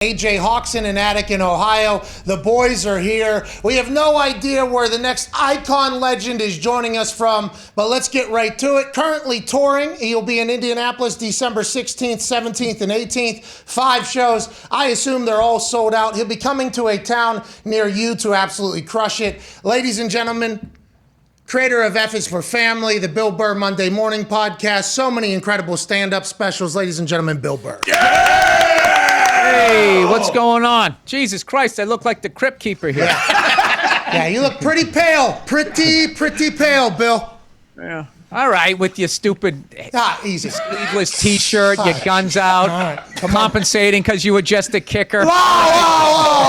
AJ Hawkson and Attic in Ohio. The boys are here. We have no idea where the next icon legend is joining us from, but let's get right to it. Currently touring. He'll be in Indianapolis December 16th, 17th, and 18th. 5 shows. I assume they're all sold out. He'll be coming to a town near you to absolutely crush it. Ladies and gentlemen, creator of F is for Family, the Bill Burr Monday Morning Podcast, so many incredible stand-up specials. Ladies and gentlemen, Bill Burr. Yeah! Hey, what's going on? Jesus Christ, I look like the Crypt Keeper here. Yeah, you look pretty pale. Pretty pale, Bill. Yeah. All right, with your stupid easy sleeveless T-shirt, your guns out, compensating because you were just a kicker. Whoa!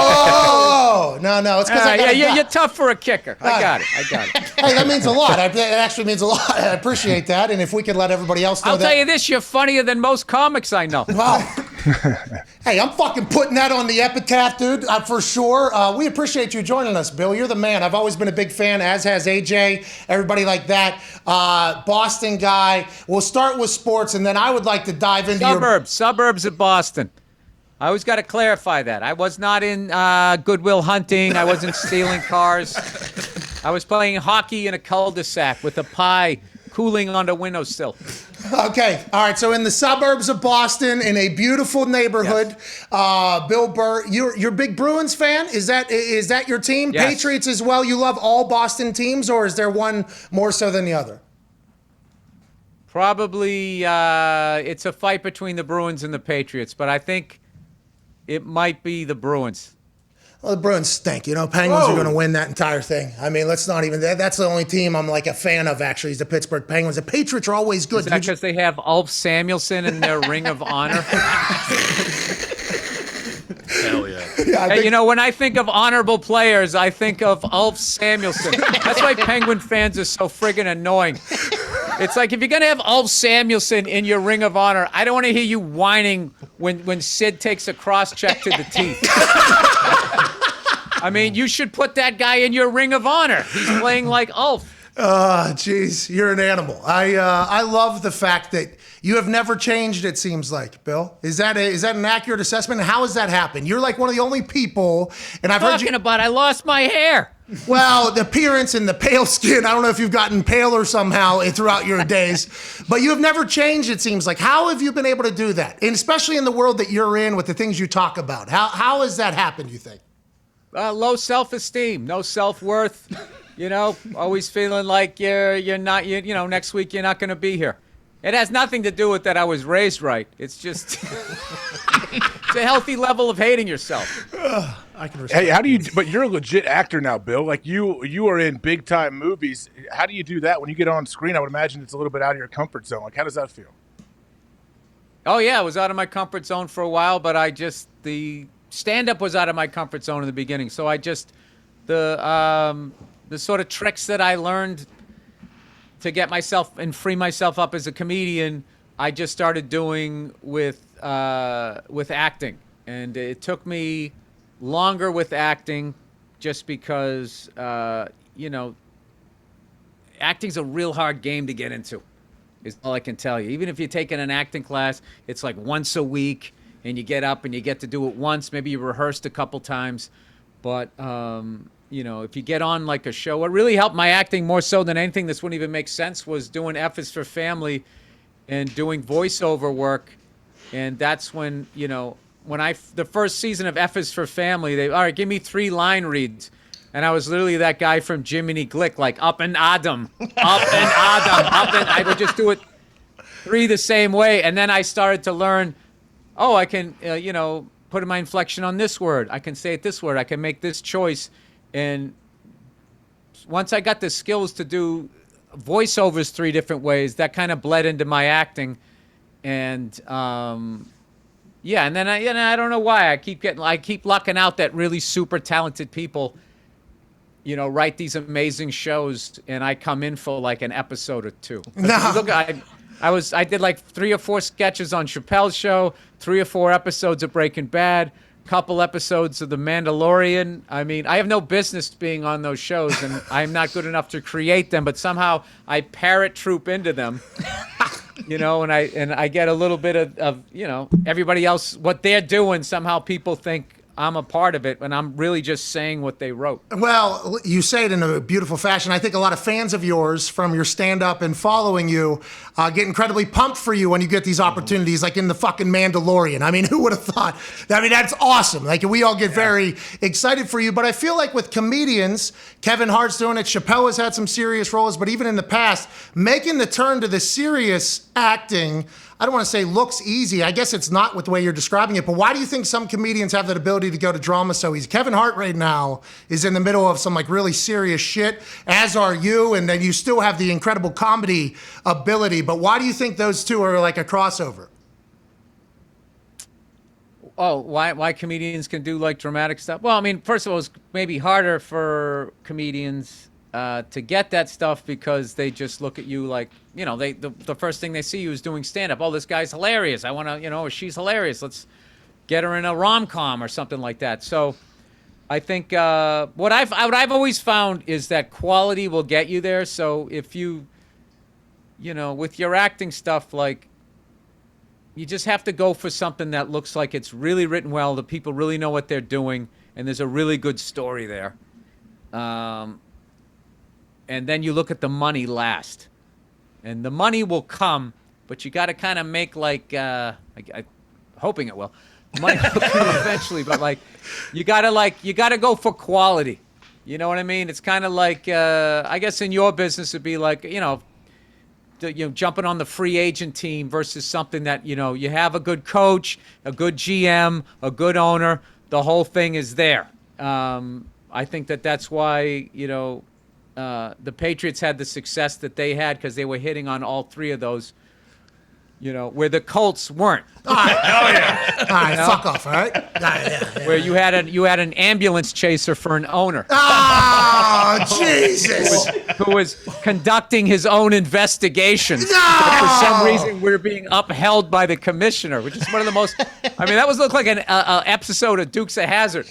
No, it's because you're tough for a kicker. I got it. Hey, that means a lot. It actually means a lot. I appreciate that. And if we could let everybody else know I'll tell you this, you're funnier than most comics I know. Wow. Hey, I'm fucking putting that on the epitaph, dude, for sure. We appreciate you joining us, Bill. You're the man. I've always been a big fan, as has AJ, everybody like that. Boston guy. We'll start with sports, and then I would like to dive into suburbs of Boston. I always got to clarify that. I was not in Goodwill Hunting. I wasn't stealing cars. I was playing hockey in a cul-de-sac with a pie cooling on the windowsill. Okay. All right. So in the suburbs of Boston, in a beautiful neighborhood, yes. Bill Burr, you're a big Bruins fan. Is that your team? Yes. Patriots as well. You love all Boston teams, or is there one more so than the other? Probably it's a fight between the Bruins and the Patriots, but I think it might be the Bruins. Well, the Bruins stink. Penguins are going to win that entire thing. I mean, let's not even. That's the only team I'm like a fan of, actually, is the Pittsburgh Penguins. The Patriots are always good. Is that because they have Ulf Samuelsson in their Ring of Honor? Hell yeah. Hey, when I think of honorable players, I think of Ulf Samuelsson. That's why Penguin fans are so friggin' annoying. It's like, if you're going to have Ulf Samuelsson in your Ring of Honor, I don't want to hear you whining when Sid takes a cross-check to the teeth. I mean, you should put that guy in your Ring of Honor. He's playing like Ulf. Jeez, you're an animal. I love the fact that you have never changed, it seems like, Bill. Is that an accurate assessment? How has that happened? You're like one of the only people, and I've heard you... I lost my hair. Well, the appearance and the pale skin, I don't know if you've gotten paler somehow throughout your days, but you have never changed, it seems like. How have you been able to do that? And especially in the world that you're in with the things you talk about. How has that happened, you think? Low self-esteem, no self-worth, always feeling like you're not, next week you're not going to be here. It has nothing to do with that I was raised right. It's just, it's a healthy level of hating yourself. I can respect. Hey, how do you? But you're a legit actor now, Bill. Like you are in big time movies. How do you do that when you get on screen? I would imagine it's a little bit out of your comfort zone. Like, how does that feel? Oh yeah, I was out of my comfort zone for a while, but the stand-up was out of my comfort zone in the beginning. So the sort of tricks that I learned to get myself and free myself up as a comedian, I just started doing with acting, and it took me longer with acting, just because acting's a real hard game to get into, is all I can tell you. Even if you're taking an acting class, it's like once a week, and you get up and you get to do it once. Maybe you rehearsed a couple times, but if you get on like a show, what really helped my acting more so than anything, this wouldn't even make sense, was doing F is for Family and doing voiceover work. And that's when, the first season of F is for Family, all right, give me 3 line reads. And I was literally that guy from Jiminy Glick, like up and Adam, I would just do it 3 the same way. And then I started to learn, I can, put my inflection on this word. I can say it this word. I can make this choice. And once I got the skills to do voiceovers 3 different ways, that kind of bled into my acting. And and then I don't know why I keep lucking out that really super talented people, write these amazing shows, and I come in for like an episode or 2. No. Look, I did like 3 or 4 sketches on Chappelle's show, 3 or 4 episodes of Breaking Bad, couple episodes of The Mandalorian. I mean, I have no business being on those shows, and I'm not good enough to create them, but somehow I parrot troop into them. And I get a little bit of everybody else, what they're doing, somehow people think I'm a part of it, and I'm really just saying what they wrote. Well, you say it in a beautiful fashion. I think a lot of fans of yours from your stand-up and following you get incredibly pumped for you when you get these opportunities, like in the fucking Mandalorian. I mean, who would have thought? I mean, that's awesome. Like, we all get very excited for you. But I feel like with comedians, Kevin Hart's doing it, Chappelle has had some serious roles, but even in the past, making the turn to the serious acting, I don't want to say looks easy. I guess it's not with the way you're describing it, but why do you think some comedians have that ability to go to drama so easy? Kevin Hart right now is in the middle of some like really serious shit, as are you, and then you still have the incredible comedy ability, but why do you think those two are like a crossover? Oh, why comedians can do like dramatic stuff? Well, I mean, first of all, it's maybe harder for comedians to get that stuff because they just look at you like, the first thing they see you is doing stand-up. Oh, this guy's hilarious. I want to, she's hilarious. Let's get her in a rom-com or something like that. So I think what I've always found is that quality will get you there. So if you, with your acting stuff, like, you just have to go for something that looks like it's really written well, the people really know what they're doing, and there's a really good story there. And then you look at the money last. And the money will come, but you got to kind of make like, hoping it will. Money will come eventually, but like, you got to go for quality. You know what I mean? It's kind of like, I guess in your business it'd be like, jumping on the free agent team versus something that, you have a good coach, a good GM, a good owner. The whole thing is there. I think that's why, the Patriots had the success that they had because they were hitting on all three of those, where the Colts weren't. All right, fuck off, all right? Where you had an ambulance chaser for an owner. Oh, Jesus. Who was conducting his own investigation. No! But for some reason, we're being upheld by the commissioner, which is one of the most. I mean, that looked like an episode of Dukes of Hazzard.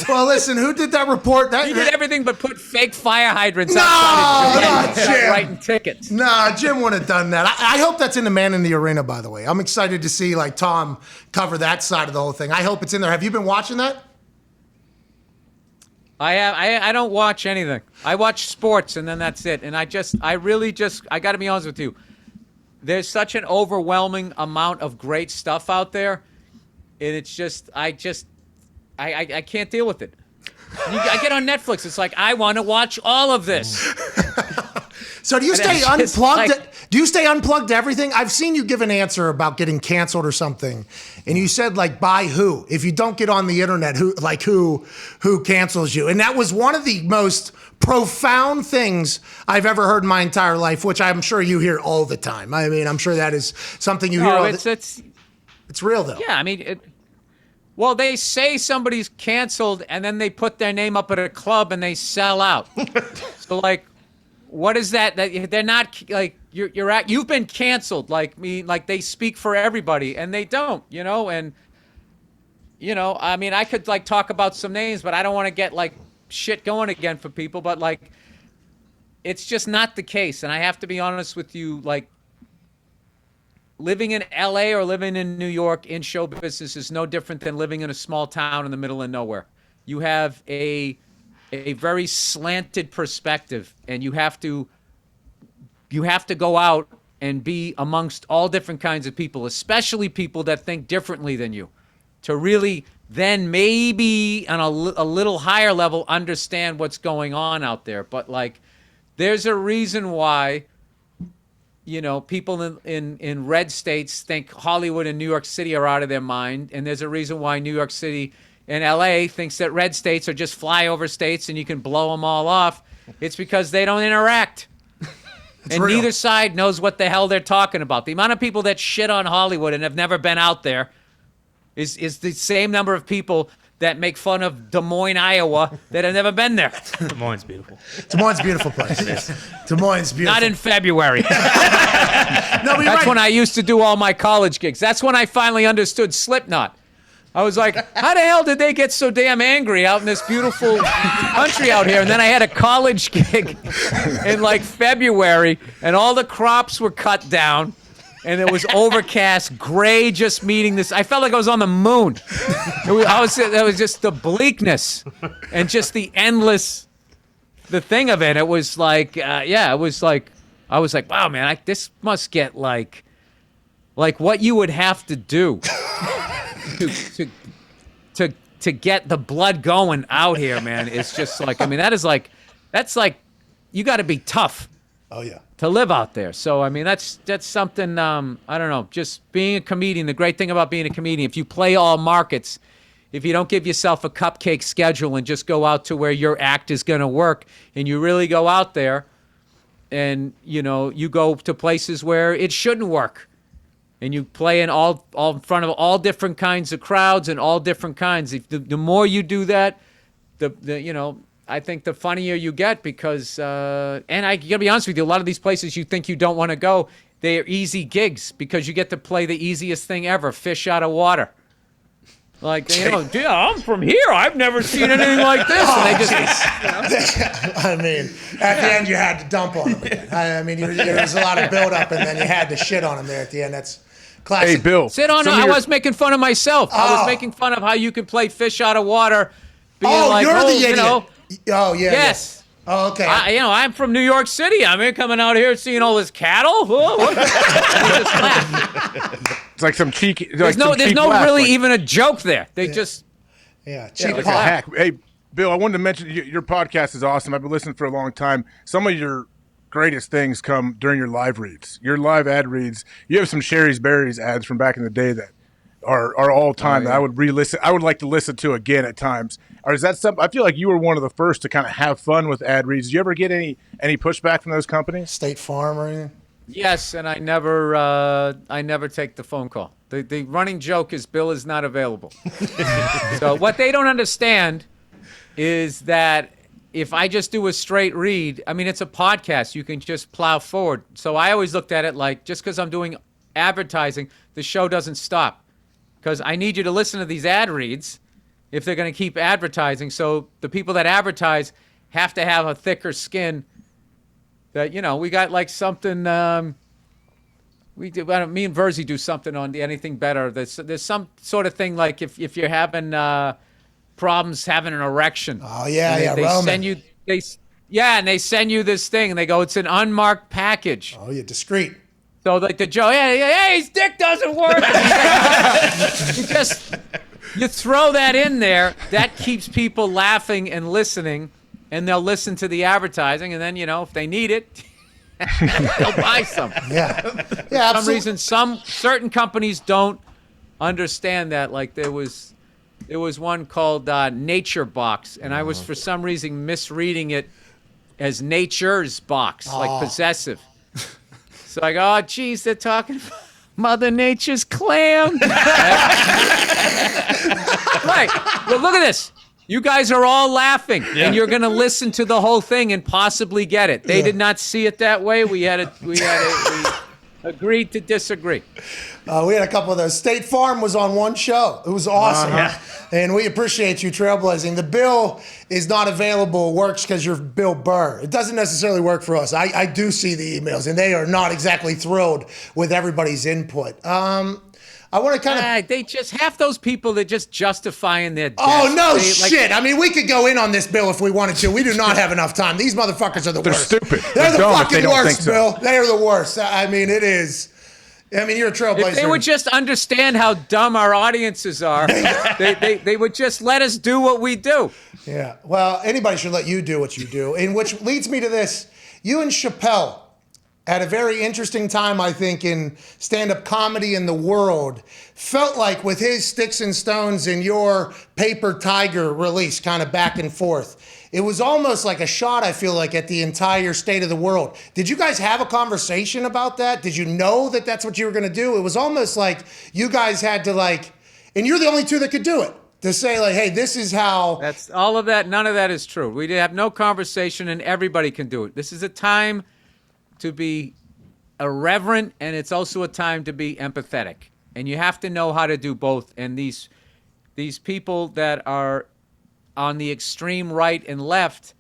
Well, listen, who did that report? He did everything but put fake fire hydrants outside his Jim. writing tickets. Nah, Jim wouldn't have done that. I hope that's in the Man in the Arena, by the way. I'm excited to see like Tom cover that side of the whole thing. I hope it's in there. Have you been watching that? I don't watch anything. I watch sports and then that's it. And I got to be honest with you. There's such an overwhelming amount of great stuff out there. And it's just, I can't deal with it. I get on Netflix. It's like, I want to watch all of this. So do you stay unplugged? Do you stay unplugged to everything? I've seen you give an answer about getting canceled or something, and you said like by who? If you don't get on the internet, who cancels you? And that was one of the most profound things I've ever heard in my entire life, which I'm sure you hear all the time. I mean, I'm sure that is something you hear. It's real though. Yeah, I mean, well, they say somebody's canceled, and then they put their name up at a club and they sell out. So like, what is that? That they're not like you've been canceled. Like they speak for everybody, and they don't. And I mean, I could like talk about some names, but I don't want to get like shit going again for people. But like, it's just not the case. And I have to be honest with you, like, living in LA or living in New York in show business is no different than living in a small town in the middle of nowhere. You have a very slanted perspective, and you have to go out and be amongst all different kinds of people, especially people that think differently than you, to really then maybe on a little higher level understand what's going on out there. But like, there's a reason why people in red states think Hollywood and New York City are out of their mind, and there's a reason why New York City and LA thinks that red states are just flyover states and you can blow them all off. It's because they don't interact. And real. Neither side knows what the hell they're talking about. The amount of people that shit on Hollywood and have never been out there is the same number of people that make fun of Des Moines, Iowa, that have never been there. Des Moines is beautiful. Des Moines is a beautiful place. Des Moines is beautiful. Not in February. No, That's when I used to do all my college gigs. That's when I finally understood Slipknot. I was like, how the hell did they get so damn angry out in this beautiful country out here? And then I had a college gig in like February, and all the crops were cut down, and it was overcast, gray, just meeting this. I felt like I was on the moon. It was just the bleakness and just the endless, the thing of it. It was like, it was like, I was like, wow, man, this must get like what you would have to do to get the blood going out here, man. It's just like, I mean, that's like, you got to be tough. Oh yeah. To live out there. So I mean, that's something. I don't know. Just being a comedian. The great thing about being a comedian, if you play all markets, if you don't give yourself a cupcake schedule and just go out to where your act is going to work, and you really go out there, and you go to places where it shouldn't work. And you play in all in front of all different kinds of crowds and all different kinds. If the more you do that, I think the funnier you get because, and I gotta be honest with you, a lot of these places you think you don't want to go, they're easy gigs because you get to play the easiest thing ever, fish out of water. Like, yeah, I'm from here. I've never seen anything like this. And they just, I mean, at the end you had to dump on them again. I mean, there was a lot of build-up, and then you had to shit on them there at the end. That's classic. Hey, Bill. I was making fun of myself. I was making fun of how you can play fish out of water. Being like, you're the idiot. Oh, yeah. Yes. Yeah. Oh, okay. I'm from New York City. I'm here coming out here seeing all this cattle. It's like some cheeky. There's no really even a joke there. They just. Yeah, cheap like pop. a hack. Hey, Bill, I wanted to mention your podcast is awesome. I've been listening for a long time. Some of your greatest things come during your live reads. Your live ad reads. You have some Sherry's Berries ads from back in the day that are all time that I would re-listen. I would like to listen to again at times. Or is that something? I feel like you were one of the first to kind of have fun with ad reads. Did you ever get any pushback from those companies? State Farm or anything? Yes, and I never take the phone call. The running joke is Bill is not available. So what they don't understand is that if I just do a straight read, I mean, it's a podcast. You can just plow forward. So I always looked at it like just because I'm doing advertising, the show doesn't stop. Because I need you to listen to these ad reads if they're going to keep advertising. So the people that advertise have to have a thicker skin. That we got like something. Me and Verzi do something on the Anything Better. There's some sort of thing like if you're having problems having an erection. Oh yeah, they Roman. send you and they send you this thing and they go, it's an unmarked package. Oh yeah, discreet. So like the Joe, hey, his dick doesn't work. You throw that in there, that keeps people laughing and listening, and they'll listen to the advertising, and then if they need it, they'll buy some. Yeah, For some reason, certain companies don't understand that. Like there was one called Nature Box, and I was for some reason misreading it as Nature's Box, like possessive. So I go, oh, geez, they're talking about Mother Nature's clam. Right. Well, look at this. You guys are all laughing, and you're going to listen to the whole thing and possibly get it. They did not see it that way. We agreed to disagree. We had a couple of those. State Farm was on one show. It was awesome. And we appreciate you trailblazing. The bill is not available, works because you're Bill Burr. It doesn't necessarily work for us. I do see the emails, and they are not exactly thrilled with everybody's input. I want to kind of... They just have those people that just justifying their death. Oh, no shit. I mean, we could go in on this, Bill, if we wanted to. We do not have enough time. These motherfuckers are the worst. They're stupid. They're the dumb fucking if they don't worst, think so. Bill. They are the worst. I mean, it is... I mean, you're a trailblazer. If they would just understand how dumb our audiences are, they would just let us do what we do. Yeah. Well, anybody should let you do what you do. And which leads me to this. You and Chappelle at a very interesting time, I think, in stand-up comedy in the world, felt like with his Sticks and Stones and your Paper Tiger release kind of back and forth, it was almost like a shot, I feel like, at the entire state of the world. Did you guys have a conversation about that? Did you know that that's what you were going to do? It was almost like you guys had to and you're the only two that could do it, to say hey, this is how. That's all of that. None of that is true. We did have no conversation and everybody can do it. This is a time to be irreverent and it's also a time to be empathetic. And you have to know how to do both. And these these people that are on the extreme right and left,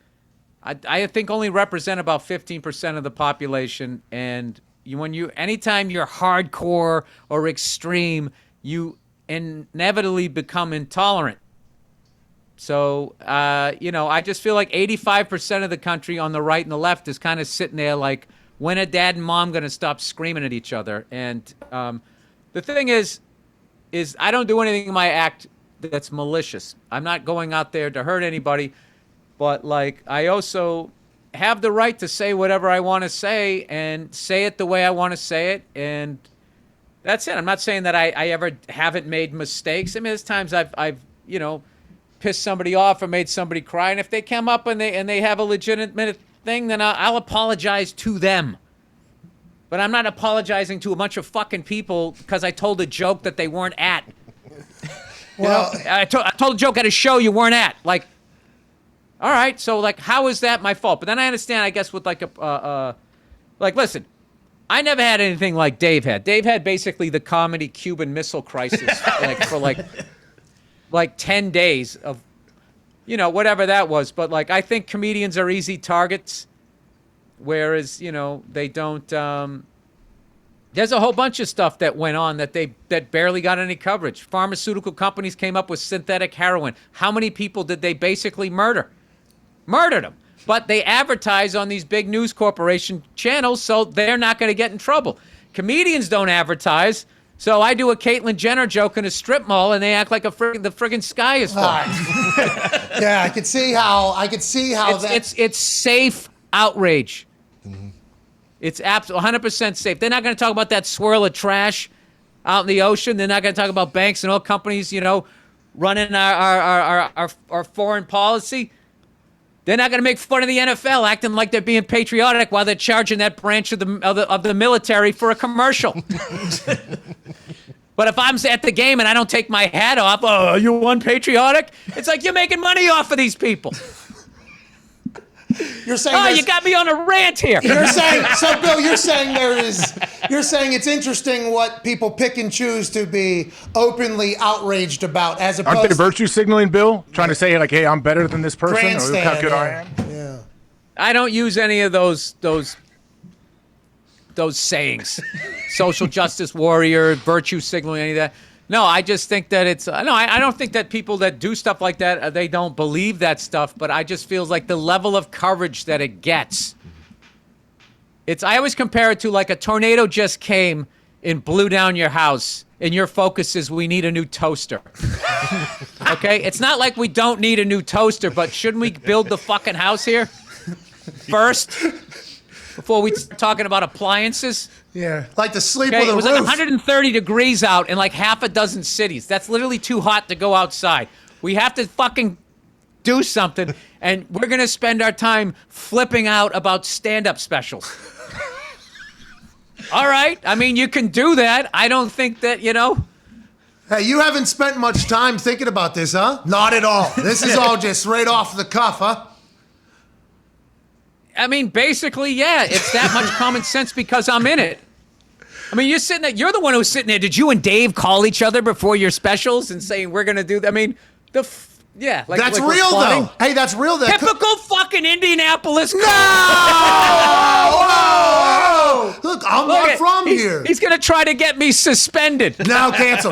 I think only represent about 15% of the population. And anytime you're hardcore or extreme, you inevitably become intolerant. So, I just feel like 85% of the country on the right and the left is kind of sitting there like, when are dad and mom going to stop screaming at each other? And the thing is I don't do anything in my act that's malicious. I'm not going out there to hurt anybody, but like I also have the right to say whatever I want to say and say it the way I want to say it, and that's it. I'm not saying that I ever haven't made mistakes. I mean, there's times I've pissed somebody off or made somebody cry, and if they come up and they have a legitimate thing, then I'll apologize to them. But I'm not apologizing to a bunch of fucking people because I told a joke that they weren't at. Well, I told a joke at a show you weren't at. Like, all right, so like, how is that my fault? But then I understand, I guess, with like listen, I never had anything like Dave had. Dave had basically the comedy Cuban Missile Crisis, for 10 days of, whatever that was. But like, I think comedians are easy targets, whereas they don't. There's a whole bunch of stuff that went on that barely got any coverage. Pharmaceutical companies came up with synthetic heroin. How many people did they basically murder? Murdered them. But they advertise on these big news corporation channels, so they're not going to get in trouble. Comedians don't advertise, so I do a Caitlyn Jenner joke in a strip mall, and they act like the friggin' sky is falling. Yeah, I could see how it's safe outrage. Mm-hmm. It's absolutely 100% safe. They're not going to talk about that swirl of trash out in the ocean. They're not going to talk about banks and oil companies, running our foreign policy. They're not going to make fun of the NFL, acting like they're being patriotic while they're charging that branch of the military for a commercial. But if I'm at the game and I don't take my hat off, oh, you unpatriotic? It's like you're making money off of these people. You're saying you got me on a rant here. You're saying so, Bill. You're saying it's interesting what people pick and choose to be openly outraged about, as opposed. Aren't they virtue signaling, Bill? Trying to say like, "Hey, I'm better than this person," or "Look how good I am." Yeah. I don't use any of those sayings, social justice warrior, virtue signaling, any of that. No, I just think that it's I don't think that people that do stuff like that, they don't believe that stuff, but I just feels like the level of coverage that it gets. I always compare it to like a tornado just came and blew down your house, and your focus is we need a new toaster. Okay? It's not like we don't need a new toaster, but shouldn't we build the fucking house here first before we start talking about appliances? Yeah, like the sleep with a It was roof. like 130 degrees out in like half a dozen cities. That's literally too hot to go outside. We have to fucking do something, and we're going to spend our time flipping out about stand-up specials. All right. I mean, you can do that. I don't think that, Hey, you haven't spent much time thinking about this, huh? Not at all. This is all just right off the cuff, huh? I mean, basically, yeah, it's that much common sense because I'm in it. I mean, you're the one who's sitting there. Did you and Dave call each other before your specials and saying we're going to do that? I mean, yeah. That's real, though. Hey, that's real. Typical fucking Indianapolis. No! Whoa! Look, I'm not from here. He's going to try to get me suspended. No, cancel.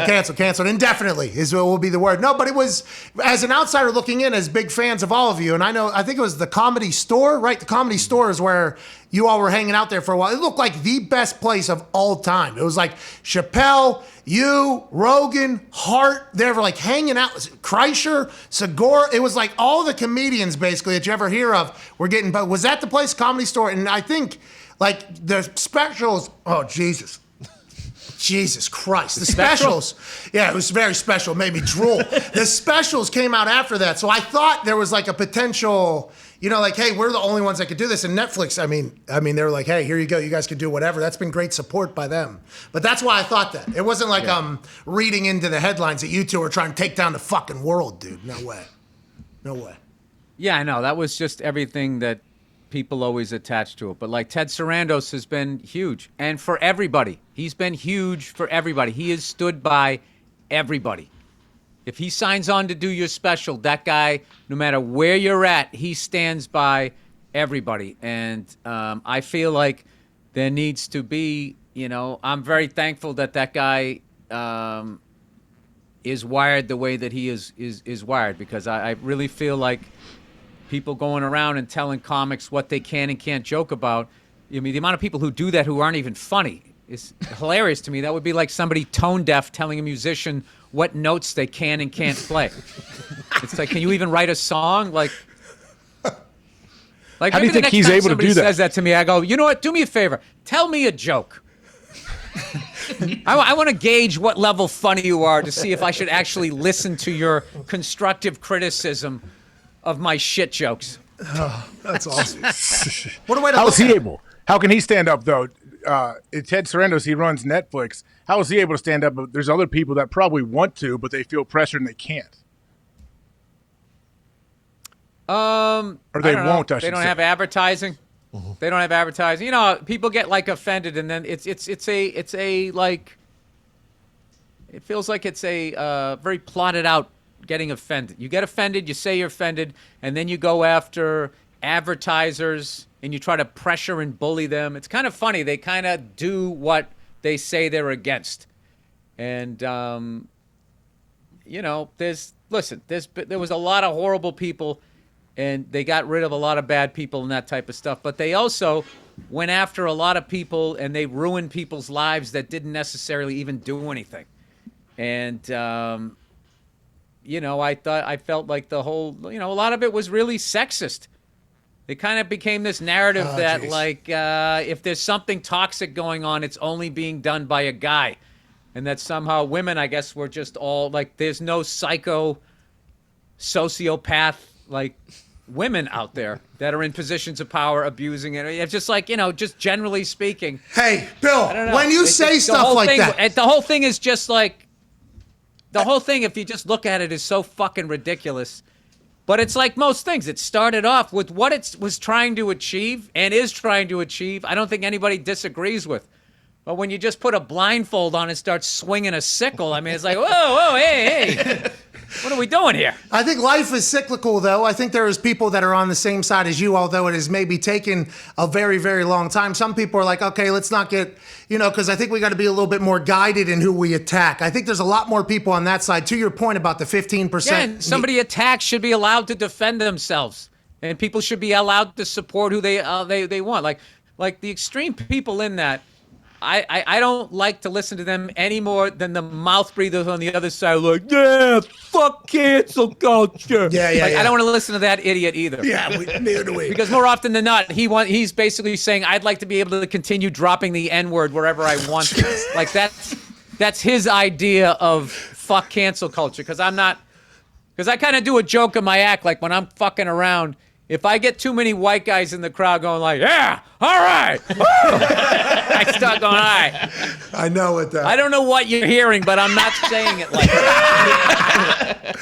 Indefinitely will be the word. No, but it was, as an outsider looking in, as big fans of all of you, and I think it was the Comedy Store, right? The Comedy Store is where you all were hanging out there for a while. It looked like the best place of all time. It was like Chappelle, you, Rogan, Hart, they were like hanging out. Kreischer, Segura. It was like all the comedians basically that you ever hear of were getting. But was that the place, Comedy Store? And I think like the specials. Oh Jesus Christ! The specials. Yeah, it was very special. It made me drool. The specials came out after that, so I thought there was like a potential. Like, hey, we're the only ones that could do this. And Netflix, I mean, they were like, hey, here you go. You guys can do whatever. That's been great support by them. But that's why I thought that. It wasn't like I'm reading into the headlines that you two are trying to take down the fucking world, dude. No way. Yeah, I know. That was just everything that people always attach to it. But like Ted Sarandos has been huge. And for everybody. He's been huge for everybody. He has stood by everybody. If he signs on to do your special, that guy, no matter where you're at, he stands by everybody. And I feel like there needs to be, I'm very thankful that guy is wired the way that he is wired, because I really feel like people going around and telling comics what they can and can't joke about. I mean, the amount of people who do that who aren't even funny is hilarious to me. That would be like somebody tone deaf telling a musician what notes they can and can't play. It's like, can you even write a song? Like how do you think he's able to do that? Says that to me, I go, you know what? Do me a favor. Tell me a joke. I want to gauge what level funny you are to see if I should actually listen to your constructive criticism of my shit jokes. Oh, that's awesome. What a way to How is he able? How can he stand up, though? Ted Sarandos, he runs Netflix. How is he able to stand up? There's other people that probably want to, but they feel pressured and they can't. Or they won't. They don't have advertising. Mm-hmm. They don't have advertising. People get like offended, and then it's a like. It feels like it's a very plotted out getting offended. You get offended, you say you're offended, and then you go after advertisers and you try to pressure and bully them. It's kind of funny. They kind of do what they say they're against. And, there was a lot of horrible people, and they got rid of a lot of bad people and that type of stuff. But they also went after a lot of people, and they ruined people's lives that didn't necessarily even do anything. And, I felt like the whole, a lot of it was really sexist. It kind of became this narrative that, if there's something toxic going on, it's only being done by a guy. And that somehow women, I guess, were just all, like, there's no sociopath, like, women out there that are in positions of power abusing it. It's just like, just generally speaking. Hey, Bill, when you say stuff like that. The whole thing is just like, the whole thing, if you just look at it, is so fucking ridiculous. But it's like most things. It started off with what it was trying to achieve and is trying to achieve. I don't think anybody disagrees with. But when you just put a blindfold on and start swinging a sickle, I mean, it's like, whoa, hey. What are we doing here? I think life is cyclical, though. I think there is people that are on the same side as you, although it has maybe taken a very, very long time. Some people are like, okay, let's not get, because I think we got to be a little bit more guided in who we attack. I think there's a lot more people on that side. To your point about the 15%. Yeah, and somebody attacked should be allowed to defend themselves. And people should be allowed to support who they want. Like the extreme people in that, I don't like to listen to them any more than the mouth breathers on the other side, like, yeah, fuck cancel culture. Yeah. I don't want to listen to that idiot either. Yeah, neither do we. Because more often than not, he's basically saying, I'd like to be able to continue dropping the N-word wherever I want to. Like, that's his idea of fuck cancel culture. Because I kind of do a joke in my act, like when I'm fucking around, if I get too many white guys in the crowd going like, yeah, all right, I start going, all right. I know what that. I don't know what you're hearing, but I'm not saying it like that.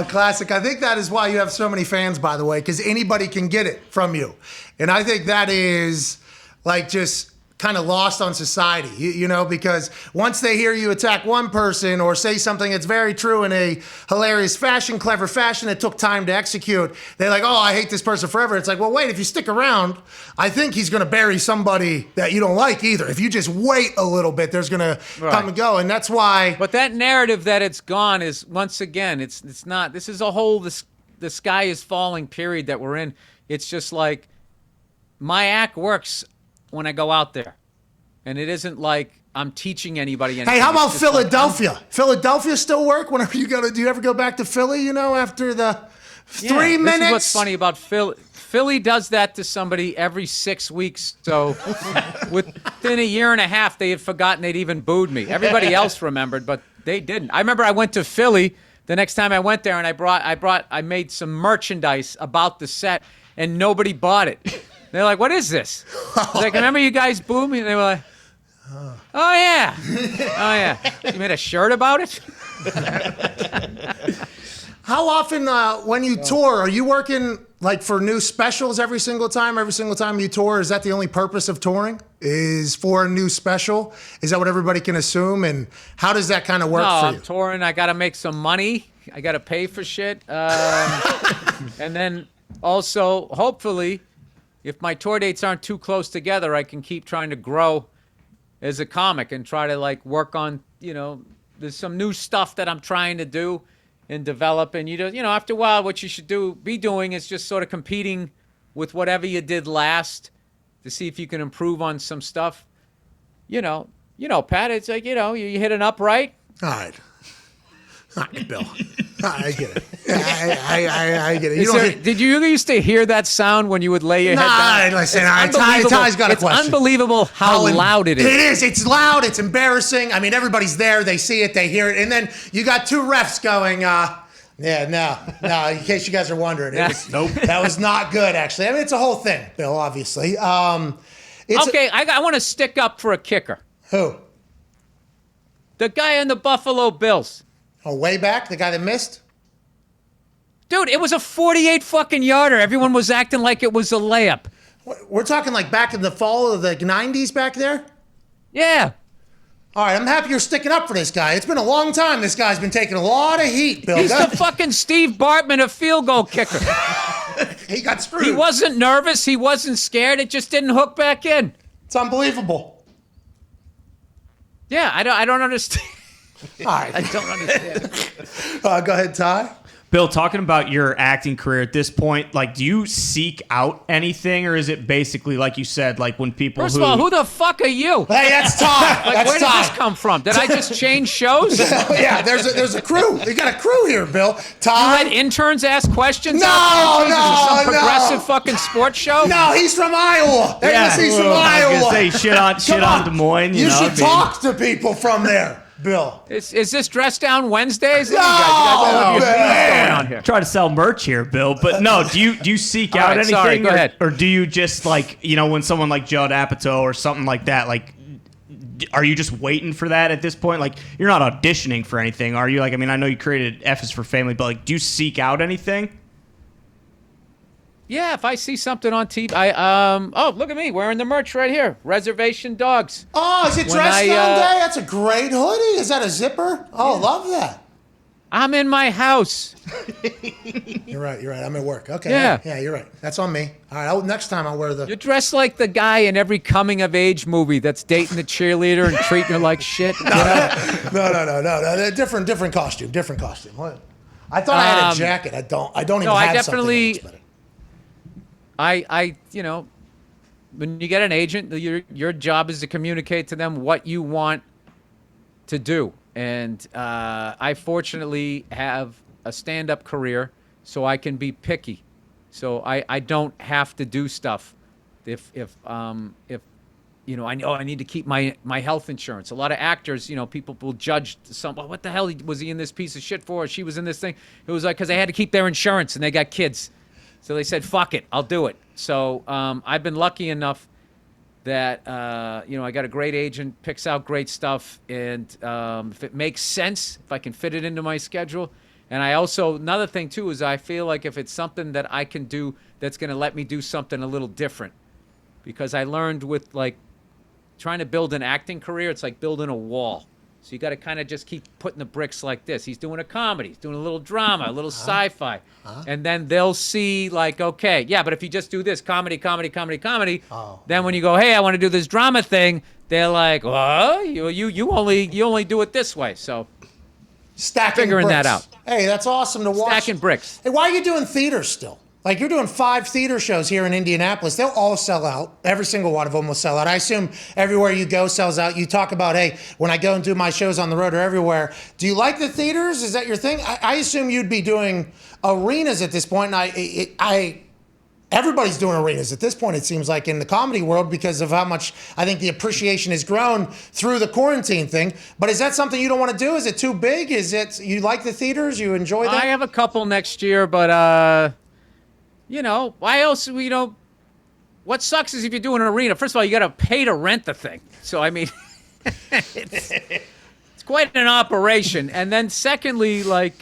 Classic. I think that is why you have so many fans, by the way, because anybody can get it from you. And I think that is like just kind of lost on society, because once they hear you attack one person or say something that's very true in a hilarious fashion, clever fashion that took time to execute, they're like, oh, I hate this person forever. It's like, well, wait, if you stick around, I think he's going to bury somebody that you don't like either. If you just wait a little bit, there's going to come and go. And that's why. But that narrative that it's gone is, once again, it's not, this is a whole, the sky is falling period that we're in. It's just like, my act works when I go out there. And it isn't like I'm teaching anybody anything. Hey, how about Philadelphia? Like, Philadelphia still work whenever you go do you ever go back to Philly, after the 3 minutes? This is what's funny about Philly. Philly does that to somebody every 6 weeks. So within a year and a half, they had forgotten they'd even booed me. Everybody else remembered, but they didn't. I remember I went to Philly the next time I went there, and I made some merchandise about the set, and nobody bought it. They're like, what is this? Like, remember you guys booed me? And they were like, oh, yeah. You made a shirt about it? How often when you tour, are you working like for new specials every single time? Every single time you tour, is that the only purpose of touring? Is for a new special? Is that what everybody can assume? And how does that kind of work for you? I'm touring. I got to make some money. I got to pay for shit. And then also, hopefully, if my tour dates aren't too close together, I can keep trying to grow as a comic and try to like work on, there's some new stuff that I'm trying to do and develop. And after a while, what you should be doing is just sort of competing with whatever you did last to see if you can improve on some stuff. Pat, it's like, you hit an upright. All right, Bill. I get it. I get it. Did you used to hear that sound when you would lay your head down? Listen, Ty's got a question. It's unbelievable how loud it is. It is. It's loud. It's embarrassing. I mean, everybody's there. They see it. They hear it. And then you got two refs going, no. In case you guys are wondering. Nope. That was not good, actually. I mean, it's a whole thing, Bill, obviously. I want to stick up for a kicker. Who? The guy on the Buffalo Bills. Oh, way back? The guy that missed? Dude, it was a 48 fucking yarder. Everyone was acting like it was a layup. We're talking like back in the fall of the 90s back there? Yeah. All right, I'm happy you're sticking up for this guy. It's been a long time this guy's been taking a lot of heat, Bill. He's the fucking Steve Bartman of field goal kicker. He got screwed. He wasn't nervous. He wasn't scared. It just didn't hook back in. It's unbelievable. Yeah, I don't understand. All right. I don't understand. Go ahead, Ty. Bill, talking about your acting career at this point, like, do you seek out anything, or is it basically, like you said, like when people First of all, who the fuck are you? Hey, that's Ty. Where did this come from? Did I just change shows? Yeah, there's a crew. You got a crew here, Bill. Ty. You let interns ask questions? No. Some progressive fucking sports show? No, he's from Iowa. He's from Iowa. I was gonna say shit on Des Moines. You should talk to people from there, Bill. Is this Dress Down Wednesdays? No, you guys man. going on here? Try to sell merch here, Bill. But no, do you seek out right, anything? sorry, go ahead. Or do you just like, when someone like Judd Apatow or something like that, like, are you just waiting for that at this point? Like, you're not auditioning for anything, are you? Like, I mean, I know you created F is for Family, but like, do you seek out anything? Yeah, if I see something on TV, look at me wearing the merch right here. Reservation Dogs. Oh, is it Dress Down Day? That's a great hoodie. Is that a zipper? Oh, yeah. Love that. I'm in my house. You're right. I'm at work. Okay. Yeah, you're right. That's on me. All right. Next time I'll wear the. You're dressed like the guy in every coming of age movie that's dating the cheerleader and treating her like shit. No. Different costume. What? I thought I had a jacket. I don't even have something else, when you get an agent, your job is to communicate to them what you want to do. And I fortunately have a stand-up career, so I can be picky. So I don't have to do stuff if I know I need to keep my health insurance. A lot of actors, people will judge what the hell was he in this piece of shit for? Or she was in this thing. It was like because they had to keep their insurance and they got kids. So they said, fuck it, I'll do it. So I've been lucky enough that, I got a great agent, picks out great stuff. And if it makes sense, if I can fit it into my schedule. And I also, another thing too, is I feel like if it's something that I can do that's going to let me do something a little different. Because I learned with like trying to build an acting career, it's like building a wall. So you got to kind of just keep putting the bricks like this. He's doing a comedy. He's doing a little drama, a little sci-fi. And then they'll see like, okay, yeah, but if you just do this, comedy, then when you go, hey, I want to do this drama thing, they're like, well, you only do it this way. So figuring bricks. That out. Hey, that's awesome to watch. Stacking bricks. Hey, why are you doing theater still? Like, you're doing 5 theater shows here in Indianapolis. They'll all sell out. Every single one of them will sell out. I assume everywhere you go sells out. You talk about, hey, when I go and do my shows on the road or everywhere, do you like the theaters? Is that your thing? I assume you'd be doing arenas at this point. And everybody's doing arenas at this point, it seems like, in the comedy world because of how much I think the appreciation has grown through the quarantine thing. But is that something you don't want to do? Is it too big? Is it, you like the theaters? You enjoy that? I have a couple next year, but... why else, what sucks is if you do an arena, first of all, you got to pay to rent the thing. So, I mean, it's quite an operation. And then secondly, like,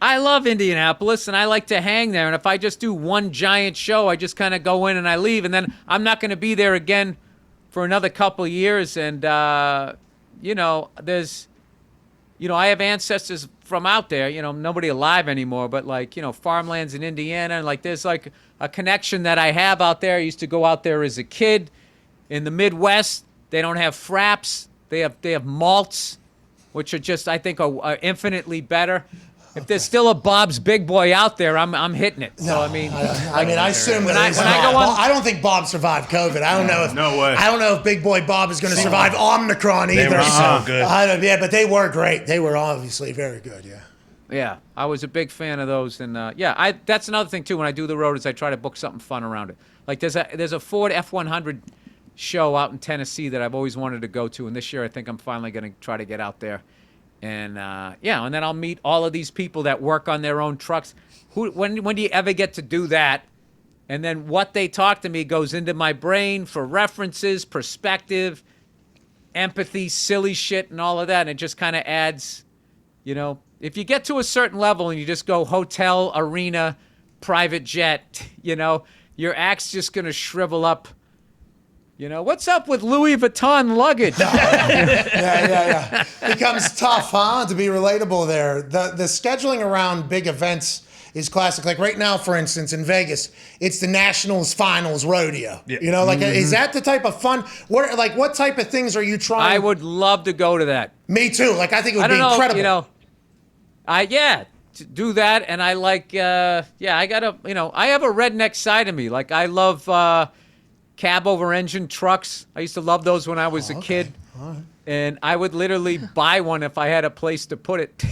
I love Indianapolis, and I like to hang there. And if I just do one giant show, I just kind of go in and I leave, and then I'm not going to be there again for another couple of years. And there's, I have ancestors from out there. Nobody alive anymore, but farmlands in Indiana, and there's a connection that I have out there. I used to go out there as a kid. In the Midwest, they don't have fraps. They have malts, which are just, I think, are infinitely better. If there's still a Bob's Big Boy out there, I'm hitting it. So I assume when that I go on, I don't think Bob survived COVID. I don't know if no way. I don't know if Big Boy Bob is going to survive Omicron either. They were so good. But they were great. They were obviously very good. Yeah. Yeah, I was a big fan of those, and that's another thing too. When I do the road, is I try to book something fun around it. There's a Ford F-100 show out in Tennessee that I've always wanted to go to, and this year I think I'm finally going to try to get out there. And and then I'll meet all of these people that work on their own trucks. When do you ever get to do that? And then what they talk to me goes into my brain for references, perspective, empathy, silly shit, and all of that. And it just kind of adds, if you get to a certain level and you just go hotel, arena, private jet, your act's just going to shrivel up. What's up with Louis Vuitton luggage? Yeah. Becomes tough, to be relatable there. The scheduling around big events is classic. Like right now, for instance, in Vegas, it's the Nationals Finals Rodeo. Yeah. Is that the type of fun? What type of things are you trying? I would love to go to that. Me too. I think it would be incredible. To do that, and I I have a redneck side of me. I love cab over engine trucks. I used to love those when I was a kid. All right. And I would literally buy one if I had a place to put it.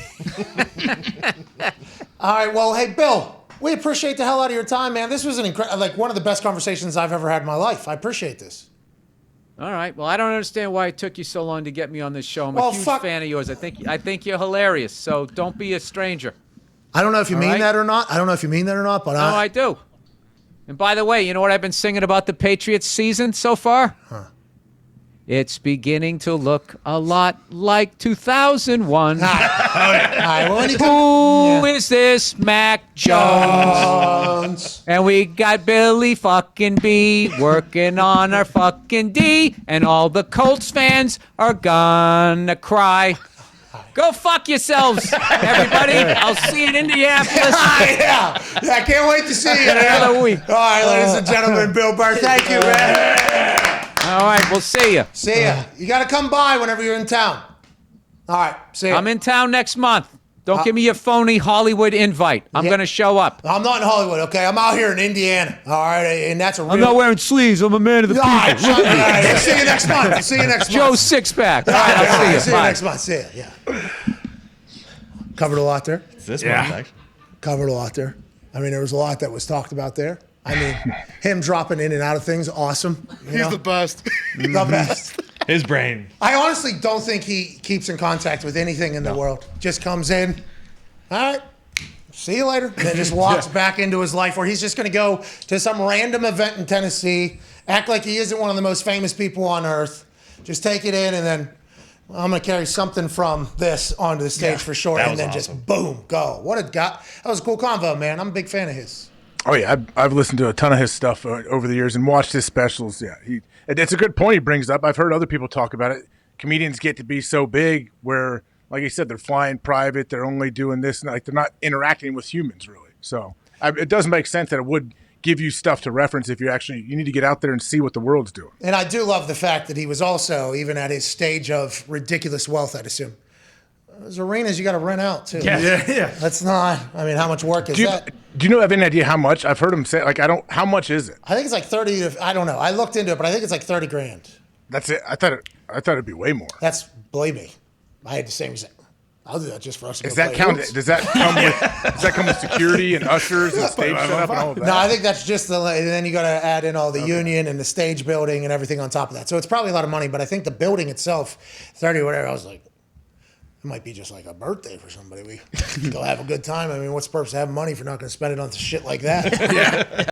All right. Well, hey, Bill, we appreciate the hell out of your time, man. This was one of the best conversations I've ever had in my life. I appreciate this. All right. Well, I don't understand why it took you so long to get me on this show. I'm a huge fan of yours. I think you're hilarious. So don't be a stranger. I don't know if you mean that or not. But I do. And by the way, you know what I've been singing about the Patriots season so far? Huh. It's beginning to look a lot like 2001. All right. Who is this Mac Jones? And we got Billy fucking B working on our fucking D. And all the Colts fans are gonna cry. Go fuck yourselves, everybody. I'll see you in Indianapolis. Yeah, I can't wait to see you in another week. All right, ladies and gentlemen, Bill Burr, thank you, man. All right, we'll see you. See ya. You got to come by whenever you're in town. All right, see ya. I'm in town next month. Don't give me your phony Hollywood invite. I'm going to show up. I'm not in Hollywood, okay? I'm out here in Indiana, all right? And that's a real... I'm not wearing sleeves. I'm a man of the people. All right, I'll see you next month. Joe Sixpack. All right, I'll see you. See you next month. See ya, yeah. Covered a lot there. It's this one, actually. Covered a lot there. There was a lot that was talked about there. Him dropping in and out of things, awesome. He's the best. The best. His brain. I honestly don't think he keeps in contact with anything in the world. Just comes in, all right, see you later, and then just walks back into his life where he's just going to go to some random event in Tennessee, act like he isn't one of the most famous people on earth, just take it in, and then I'm going to carry something from this onto the stage for sure, and then just boom, go. That was a cool convo, man. I'm a big fan of his. Oh yeah, I've listened to a ton of his stuff over the years and watched his specials. Yeah, it's a good point he brings up. I've heard other people talk about it. Comedians get to be so big where, like you said, they're flying private. They're only doing this, and they're not interacting with humans really. So it does make sense that it would give you stuff to reference if you need to get out there and see what the world's doing. And I do love the fact that he was also, even at his stage of ridiculous wealth, I'd assume, there's arenas you got to rent out too. Yeah. That's not. How much work is that? Do you have any idea how much? I've heard him say how much is it? I think it's like 30. I don't know. I looked into it, but I think it's like 30 grand. That's it. I thought it'd be way more. Believe me, I had the same. I'll do that just for us. Does that count? Does that come with security and ushers and stage setup and all of that? No, I think that's just and then you got to add in all the union and the stage building and everything on top of that. So it's probably a lot of money, but I think the building itself, 30 or whatever. I was like, it might be just like a birthday for somebody. We go have a good time. What's the purpose of having money if you're not going to spend it on shit like that?